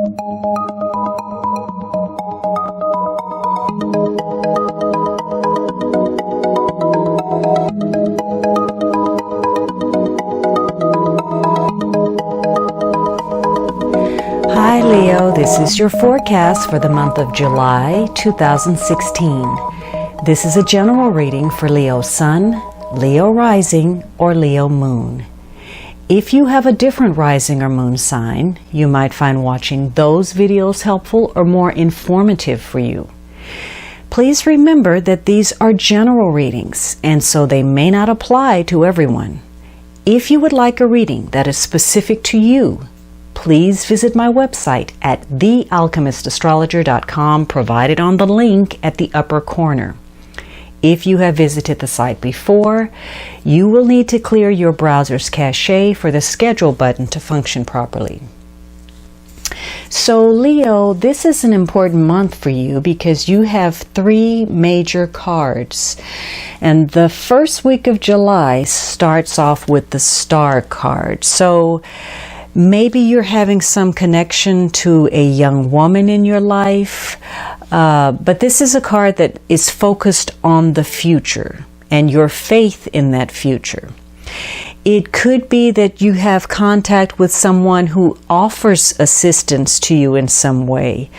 Hi Leo, this is your forecast for the month of July 2016. This is a general reading for Leo Sun, Leo Rising, or Leo Moon. If you have a different rising or moon sign, you might find watching those videos helpful or more informative for you. Please remember that these are general readings, and so they may not apply to everyone. If you would like a reading that is specific to you, please visit my website at thealchemistastrologer.com, provided on the link at the upper corner. If you have visited the site before, you will need to clear your browser's cache for the schedule button to function properly. So Leo, this is an important month for you because you have 3 major cards. And the first week of July starts off with the Star card. So maybe you're having some connection to a young woman in your life, but this is a card that is focused on the future and your faith in that future. It could be that you have contact with someone who offers assistance to you in some way.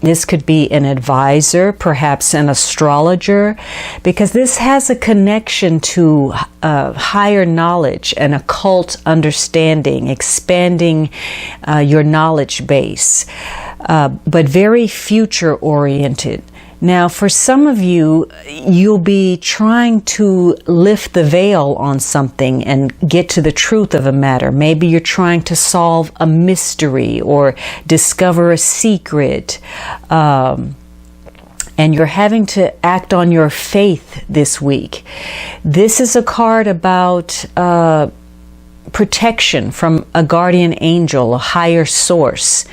This could be an advisor, perhaps an astrologer, because this has a connection to higher knowledge and occult understanding, expanding your knowledge base, but very future oriented. Now, for some of you, you'll be trying to lift the veil on something and get to the truth of a matter. Maybe you're trying to solve a mystery or discover a secret, and you're having to act on your faith this week. This is a card about protection from a guardian angel, a higher source.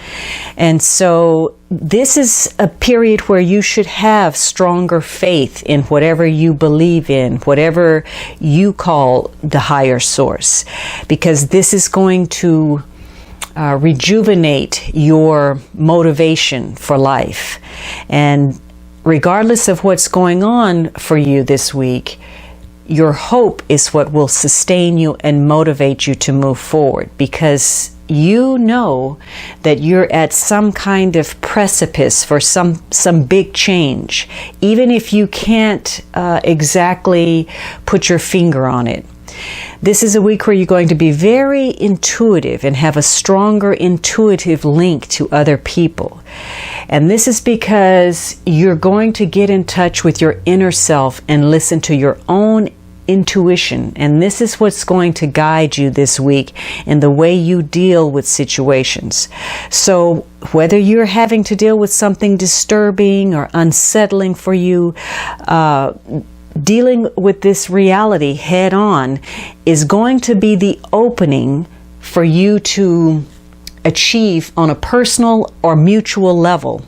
And so this is a period where you should have stronger faith in whatever you believe in, whatever you call the higher source, because this is going to rejuvenate your motivation for life. And regardless of what's going on for you this week, your hope is what will sustain you and motivate you to move forward, because you know that you're at some kind of precipice for some big change, even if you can't exactly put your finger on it. This is a week where you're going to be very intuitive and have a stronger intuitive link to other people. And this is because you're going to get in touch with your inner self and listen to your own intuition. And this is what's going to guide you this week in the way you deal with situations. So whether you're having to deal with something disturbing or unsettling for you, dealing with this reality head on is going to be the opening for you to achieve on a personal or mutual level.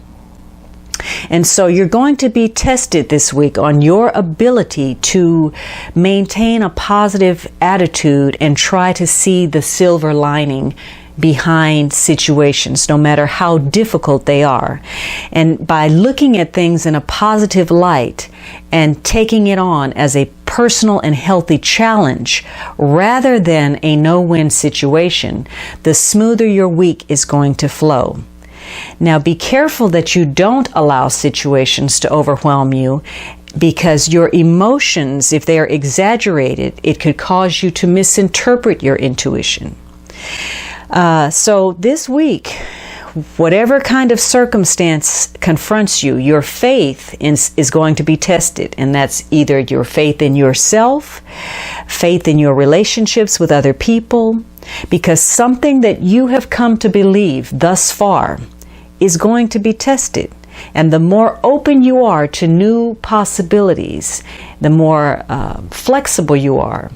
And so you're going to be tested this week on your ability to maintain a positive attitude and try to see the silver lining behind situations, no matter how difficult they are. And by looking at things in a positive light and taking it on as a personal and healthy challenge rather than a no-win situation, the smoother your week is going to flow. Now be careful that you don't allow situations to overwhelm you, because your emotions, if they are exaggerated, it could cause you to misinterpret your intuition. So this week, whatever kind of circumstance confronts you, your faith is going to be tested. And that's either your faith in yourself, faith in your relationships with other people, because something that you have come to believe thus far is going to be tested. And the more open you are to new possibilities, the more flexible you are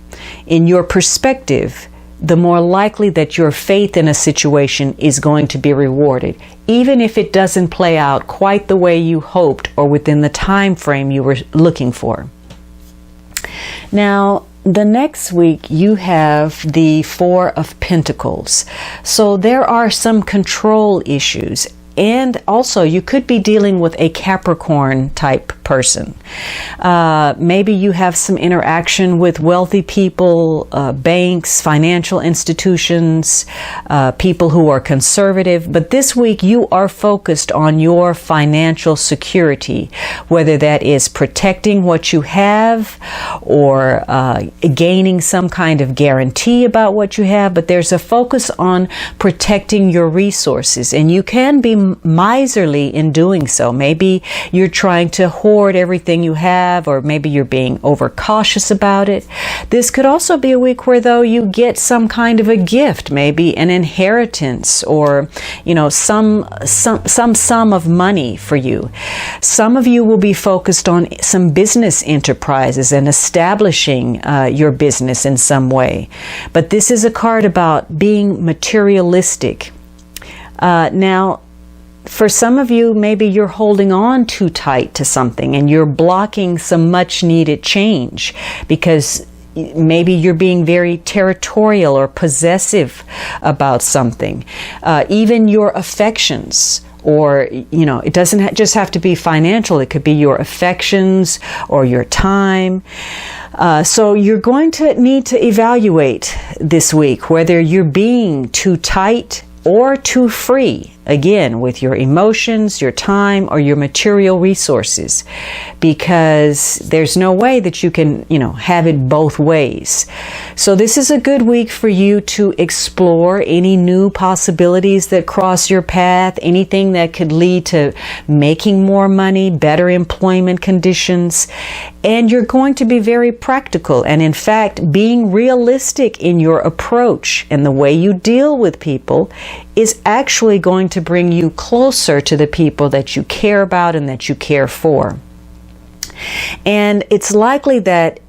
in your perspective, the more likely that your faith in a situation is going to be rewarded, even if it doesn't play out quite the way you hoped or within the time frame you were looking for. Now, the next week you have the Four of Pentacles. So there are some control issues. And also, you could be dealing with a Capricorn type person. Maybe you have some interaction with wealthy people, banks, financial institutions, people who are conservative. But this week, you are focused on your financial security, whether that is protecting what you have or gaining some kind of guarantee about what you have. But there's a focus on protecting your resources, and you can be miserly in doing so. Maybe you're trying to hoard everything you have, or maybe you're being overcautious about it. This could also be a week where, though, you get some kind of a gift, maybe an inheritance, or some sum of money for you. Some of you will be focused on some business enterprises and establishing your business in some way. But this is a card about being materialistic. Now, for some of you, maybe you're holding on too tight to something and you're blocking some much needed change because maybe you're being very territorial or possessive about something. Even your affections, or, it doesn't just have to be financial. It could be your affections or your time. So you're going to need to evaluate this week whether you're being too tight or too free, again, with your emotions, your time, or your material resources, because there's no way that you can, have it both ways. So this is a good week for you to explore any new possibilities that cross your path, anything that could lead to making more money, better employment conditions, and you're going to be very practical. And in fact, being realistic in your approach and the way you deal with people is actually going to bring you closer to the people that you care about and that you care for. And it's likely that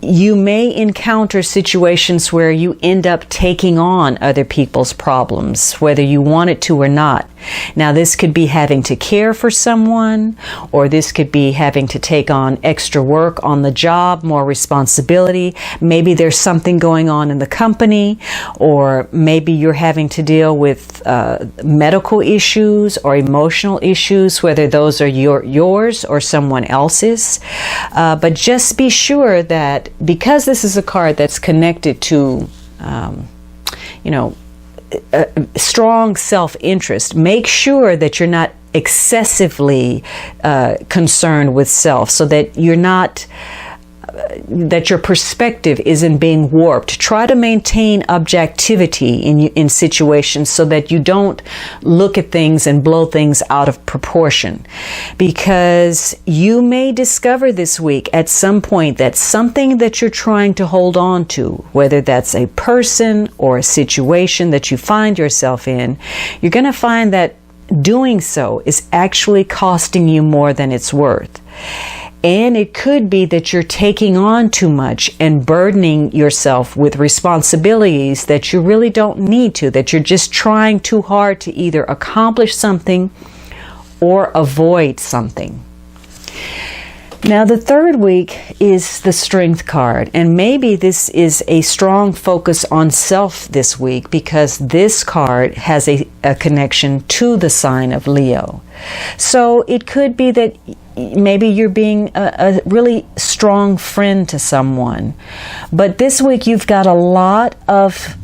you may encounter situations where you end up taking on other people's problems, whether you want it to or not. Now, this could be having to care for someone, or this could be having to take on extra work on the job, more responsibility. Maybe there's something going on in the company, or maybe you're having to deal with medical issues or emotional issues, whether those are yours or someone else's. But just be sure that because this is a card that's connected to, strong self-interest, make sure that you're not excessively concerned with self, so that you're not that your perspective isn't being warped. Try to maintain objectivity in situations so that you don't look at things and blow things out of proportion. Because you may discover this week at some point that something that you're trying to hold on to, whether that's a person or a situation that you find yourself in, you're going to find that doing so is actually costing you more than it's worth. And it could be that you're taking on too much and burdening yourself with responsibilities that you really don't need to, that you're just trying too hard to either accomplish something or avoid something. Now, the third week is the Strength card, and maybe this is a strong focus on self this week because this card has a connection to the sign of Leo. So it could be that maybe you're being a really strong friend to someone, but this week you've got a lot of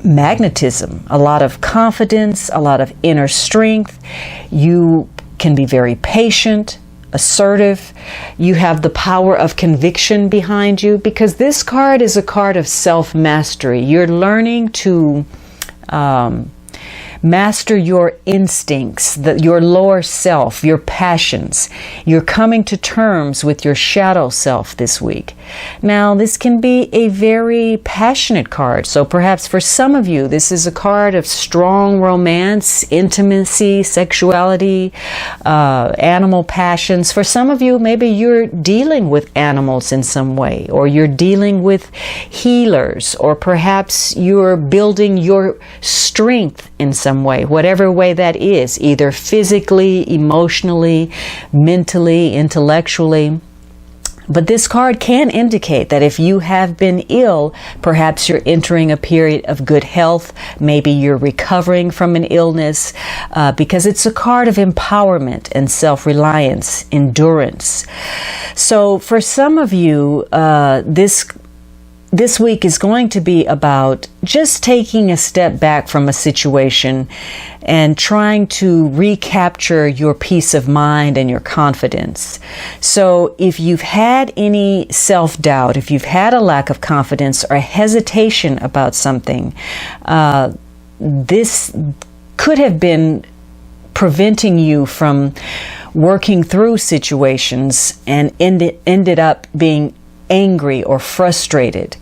magnetism, a lot of confidence, a lot of inner strength. You can be very patient, assertive. You have the power of conviction behind you, because this card is a card of self-mastery. You're learning to master your instincts, your lower self, your passions. You're coming to terms with your shadow self this week. Now, this can be a very passionate card. So perhaps for some of you, this is a card of strong romance, intimacy, sexuality, animal passions. For some of you, maybe you're dealing with animals in some way, or you're dealing with healers, or perhaps you're building your strength in some way, whatever way that is, either physically, emotionally, mentally, intellectually. But this card can indicate that if you have been ill, perhaps you're entering a period of good health. Maybe you're recovering from an illness, because it's a card of empowerment and self-reliance, endurance. So for some of you, this week is going to be about just taking a step back from a situation and trying to recapture your peace of mind and your confidence. So if you've had any self-doubt, if you've had a lack of confidence or hesitation about something, this could have been preventing you from working through situations and ended up being angry or frustrated.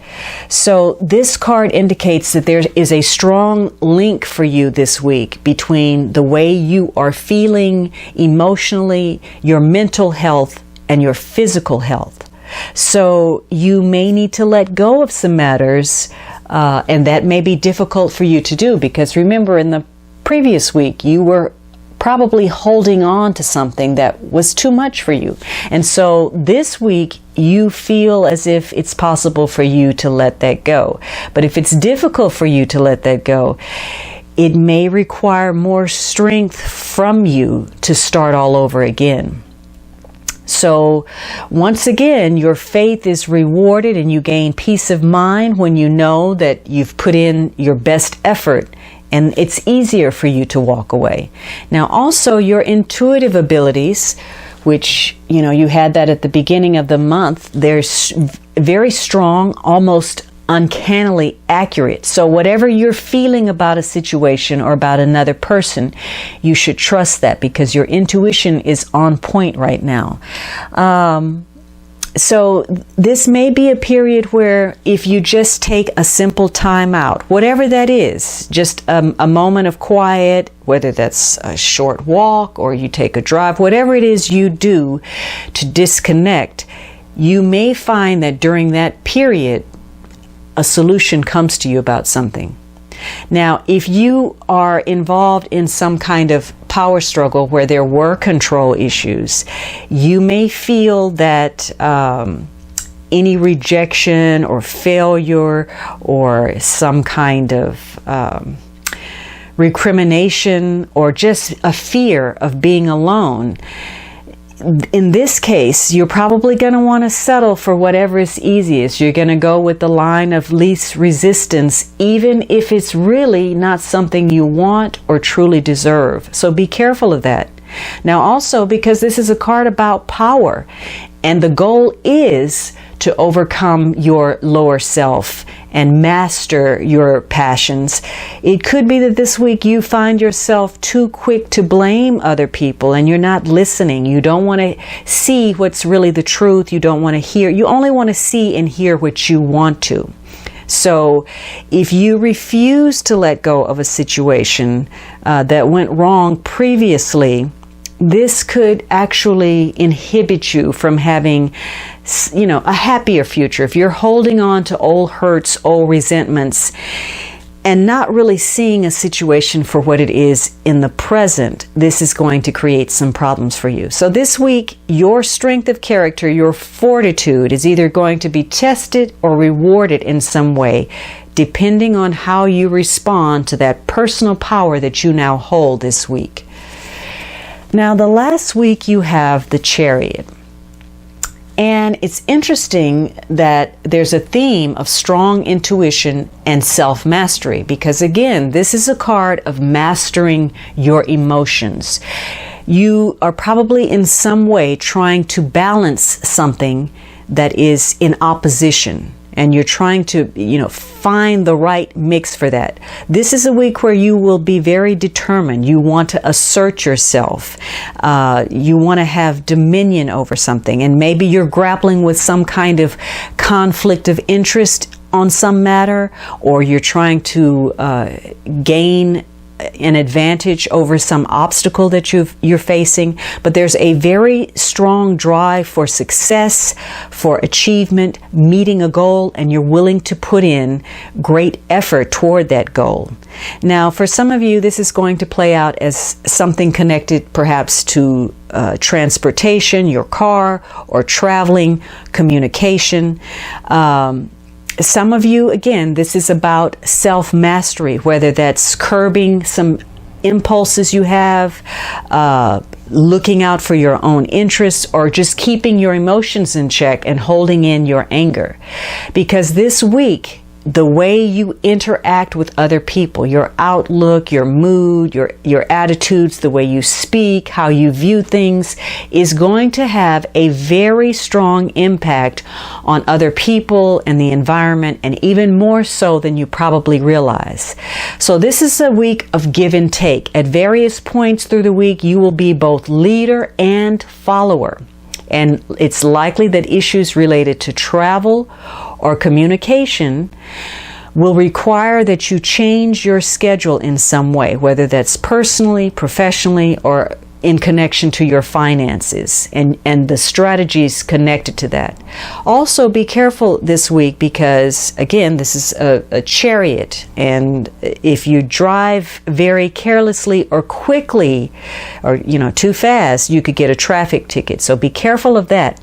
So this card indicates that there is a strong link for you this week between the way you are feeling emotionally, your mental health, and your physical health. So you may need to let go of some matters, and that may be difficult for you to do, because remember, in the previous week you were probably holding on to something that was too much for you. And so this week you feel as if it's possible for you to let that go. But if it's difficult for you to let that go, it may require more strength from you to start all over again. So once again, your faith is rewarded and you gain peace of mind when you know that you've put in your best effort, and it's easier for you to walk away. Now also your intuitive abilities, which, you had that at the beginning of the month, they're very strong, almost uncannily accurate. So whatever you're feeling about a situation or about another person, you should trust that, because your intuition is on point right now. So this may be a period where if you just take a simple time out, whatever that is, just a moment of quiet, whether that's a short walk or you take a drive, whatever it is you do to disconnect, you may find that during that period, a solution comes to you about something. Now, if you are involved in some kind of power struggle where there were control issues, you may feel that any rejection or failure or some kind of recrimination or just a fear of being alone, in this case, you're probably going to want to settle for whatever is easiest. You're going to go with the line of least resistance, even if it's really not something you want or truly deserve. So be careful of that. Now also, because this is a card about power, and the goal is to overcome your lower self and master your passions, it could be that this week you find yourself too quick to blame other people and you're not listening. You don't want to see what's really the truth. You don't want to hear. You only want to see and hear what you want to. So if you refuse to let go of a situation that went wrong previously, this could actually inhibit you from having, a happier future. If you're holding on to old hurts, old resentments, and not really seeing a situation for what it is in the present, this is going to create some problems for you. So this week, your strength of character, your fortitude is either going to be tested or rewarded in some way, depending on how you respond to that personal power that you now hold this week. Now, the last week you have the Chariot. And it's interesting that there's a theme of strong intuition and self-mastery, because again, this is a card of mastering your emotions. You are probably in some way trying to balance something that is in opposition, and you're trying to, find the right mix for that. This is a week where you will be very determined. You want to assert yourself. You want to have dominion over something. And maybe you're grappling with some kind of conflict of interest on some matter, or you're trying to gain an advantage over some obstacle that you're facing. But there's a very strong drive for success, for achievement, meeting a goal, and you're willing to put in great effort toward that goal. Now, for some of you, this is going to play out as something connected perhaps to transportation, your car, or traveling, communication. Some of you, again, this is about self-mastery, whether that's curbing some impulses you have, looking out for your own interests, or just keeping your emotions in check and holding in your anger. Because this week, the way you interact with other people, your outlook, your mood, your attitudes, the way you speak, how you view things, is going to have a very strong impact on other people and the environment, and even more so than you probably realize. So this is a week of give and take. At various points through the week, you will be both leader and follower. And it's likely that issues related to travel or communication will require that you change your schedule in some way, whether that's personally, professionally, or in connection to your finances and the strategies connected to that. Also, be careful this week because, again, this is a chariot, and if you drive very carelessly or quickly or, too fast, you could get a traffic ticket. So be careful of that.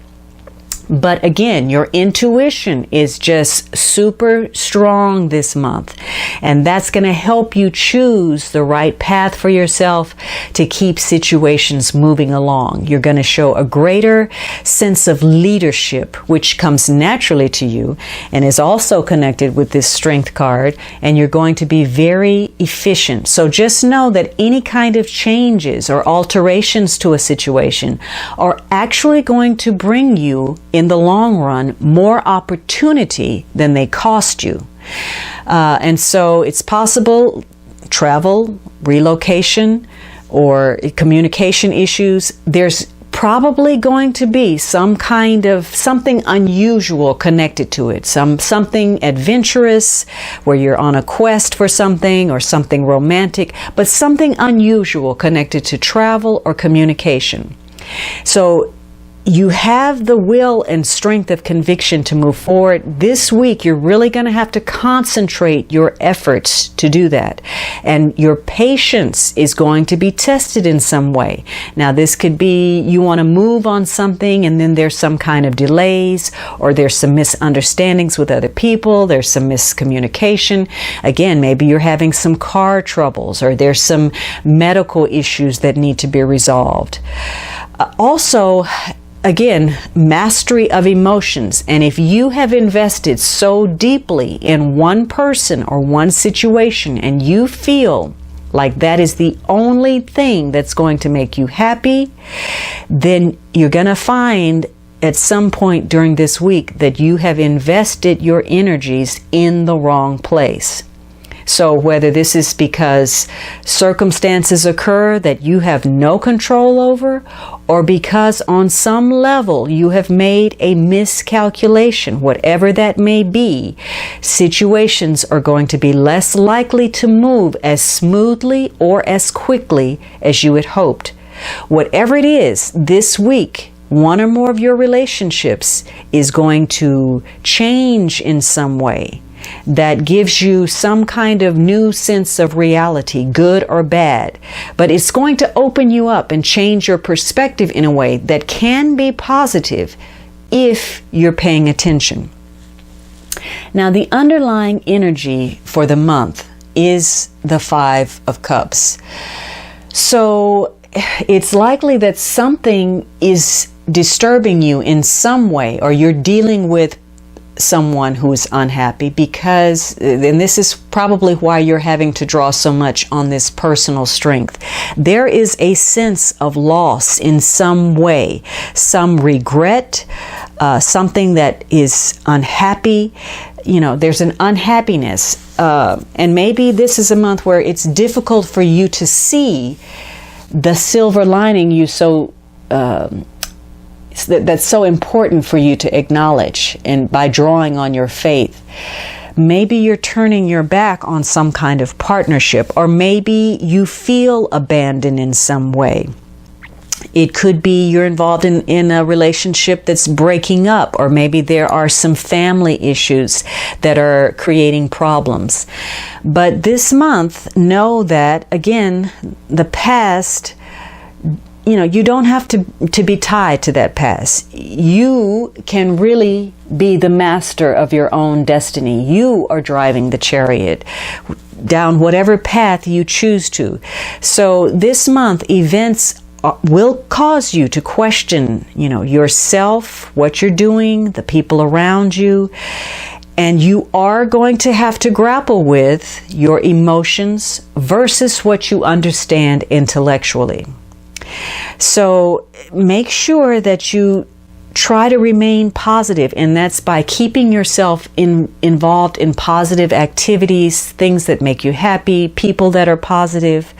But again, your intuition is just super strong this month, and that's going to help you choose the right path for yourself to keep situations moving along. You're going to show a greater sense of leadership, which comes naturally to you and is also connected with this strength card, and you're going to be very efficient. So just know that any kind of changes or alterations to a situation are actually going to bring you, in the long run, more opportunity than they cost you. And so it's possible travel, relocation, or communication issues. There's probably going to be some kind of something unusual connected to it, something adventurous where you're on a quest for something, or something romantic, but something unusual connected to travel or communication. So you have the will and strength of conviction to move forward. This week, you're really going to have to concentrate your efforts to do that. And your patience is going to be tested in some way. Now, this could be you want to move on something and then there's some kind of delays, or there's some misunderstandings with other people, there's some miscommunication. Again, maybe you're having some car troubles, or there's some medical issues that need to be resolved. Also, again, mastery of emotions. And if you have invested so deeply in one person or one situation, and you feel like that is the only thing that's going to make you happy, then you're going to find at some point during this week that you have invested your energies in the wrong place. So whether this is because circumstances occur that you have no control over, or because on some level you have made a miscalculation, whatever that may be, situations are going to be less likely to move as smoothly or as quickly as you had hoped. Whatever it is, this week, one or more of your relationships is going to change in some way that gives you some kind of new sense of reality, good or bad. But it's going to open you up and change your perspective in a way that can be positive if you're paying attention. Now, the underlying energy for the month is the Five of Cups. So it's likely that something is disturbing you in some way, or you're dealing with someone who is unhappy, because, and this is probably why you're having to draw so much on this personal strength, there is a sense of loss in some way, some regret, something that is unhappy. There's an unhappiness, and maybe this is a month where it's difficult for you to see the silver lining that's so important for you to acknowledge, and by drawing on your faith. Maybe you're turning your back on some kind of partnership, or maybe you feel abandoned in some way. It could be you're involved in a relationship that's breaking up, or maybe there are some family issues that are creating problems. But this month, know that, again, the past, you don't have to be tied to that past. You can really be the master of your own destiny. You are driving the chariot down whatever path you choose to. So this month, events will cause you to question, yourself, what you're doing, the people around you. And you are going to have to grapple with your emotions versus what you understand intellectually. So make sure that you try to remain positive, and that's by keeping yourself involved in positive activities, things that make you happy, people that are positive.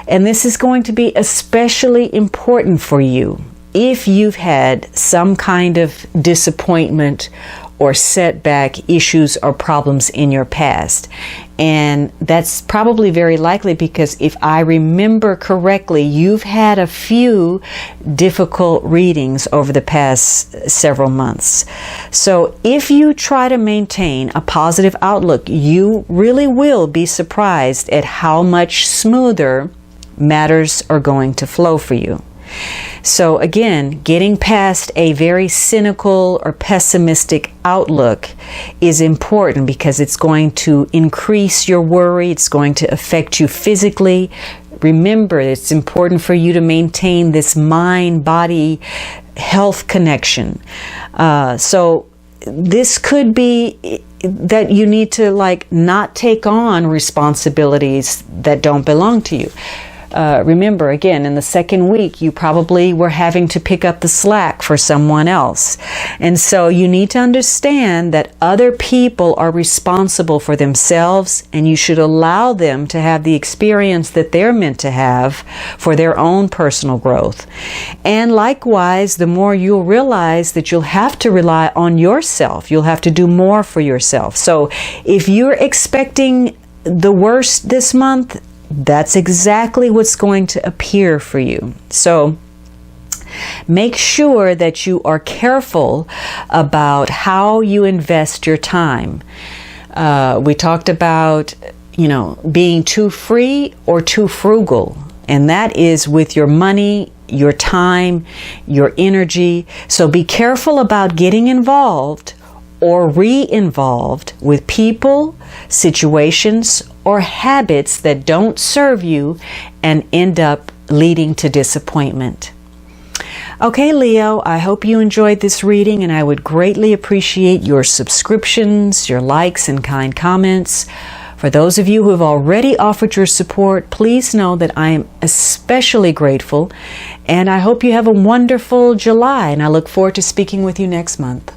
And this is going to be especially important for you if you've had some kind of disappointment or setback, issues or problems in your past. And that's probably very likely because if I remember correctly, you've had a few difficult readings over the past several months. So if you try to maintain a positive outlook, you really will be surprised at how much smoother matters are going to flow for you. So again, getting past a very cynical or pessimistic outlook is important because it's going to increase your worry. It's going to affect you physically. Remember, it's important for you to maintain this mind-body health connection. So this could be that you need to not take on responsibilities that don't belong to you. Remember, again, in the second week, you probably were having to pick up the slack for someone else. And so you need to understand that other people are responsible for themselves, and you should allow them to have the experience that they're meant to have for their own personal growth. And likewise, the more you'll realize that you'll have to rely on yourself, you'll have to do more for yourself. So if you're expecting the worst this month, that's exactly what's going to appear for you. So make sure that you are careful about how you invest your time. We talked about, being too free or too frugal, and that is with your money, your time, your energy. So be careful about getting involved or re-involved with people, situations, or habits that don't serve you and end up leading to disappointment. Okay, Leo, I hope you enjoyed this reading, and I would greatly appreciate your subscriptions, your likes, and kind comments. For those of you who have already offered your support, please know that I am especially grateful, and I hope you have a wonderful July, and I look forward to speaking with you next month.